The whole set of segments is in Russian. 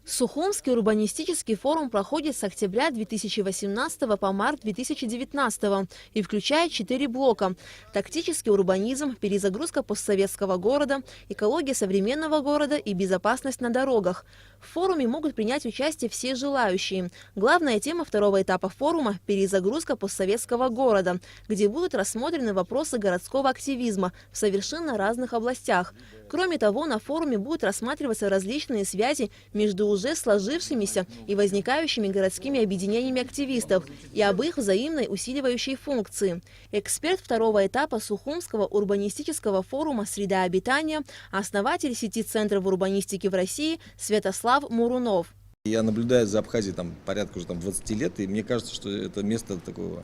Сухумский урбанистический форум проходит с октября 2018 по март 2019 и включает 4 блока: тактический урбанизм, перезагрузка постсоветского города, экология современного города и безопасность на дорогах. В форуме могут принять участие все желающие. Главная тема второго этапа форума – перезагрузка постсоветского города, где будут рассмотрены вопросы городского активизма в совершенно разных областях. Кроме того, на форуме будут рассматриваться различные связи между уже сложившимися и возникающими городскими объединениями активистов и об их взаимной усиливающей функции. Эксперт второго этапа Сухумского урбанистического форума «Среда обитания», основатель сети центров урбанистики в России Святослав Мурунов. Я наблюдаю за Абхазией порядка уже 20 лет, и мне кажется, что это место такого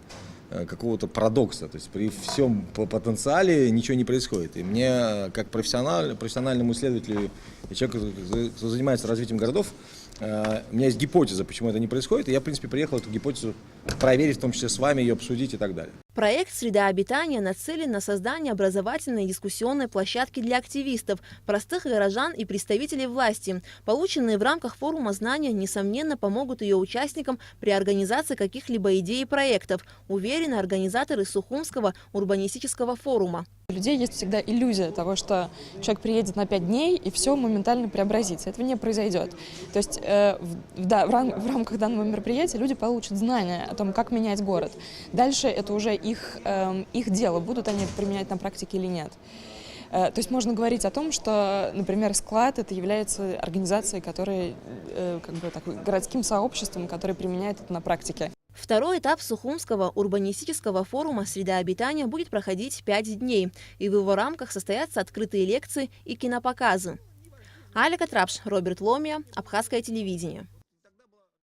какого-то парадокса. То есть при всем потенциале ничего не происходит. И мне, как профессиональному исследователю и человеку, кто занимается развитием городов, у меня есть гипотеза, почему это не происходит. И я, в принципе, приехал эту гипотезу проверить, в том числе с вами, ее обсудить и так далее. Проект «Среда обитания» нацелен на создание образовательной и дискуссионной площадки для активистов, простых горожан и представителей власти. Полученные в рамках форума знания, несомненно, помогут ее участникам при организации каких-либо идей и проектов, уверены организаторы Сухумского урбанистического форума. У людей есть всегда иллюзия того, что человек приедет на 5 дней и все моментально преобразится. Этого не произойдет. То есть в рамках данного мероприятия люди получат знания о том, как менять город. Дальше это уже их дело, будут они это применять на практике или нет. То есть можно говорить о том, что, например, склад это является организацией, которая городским сообществом, которое применяет это на практике. Второй этап Сухумского урбанистического форума «Среда обитания» будет проходить 5 дней, и в его рамках состоятся открытые лекции и кинопоказы. Аля Катрапш, Роберт Ломия, Абхазское телевидение.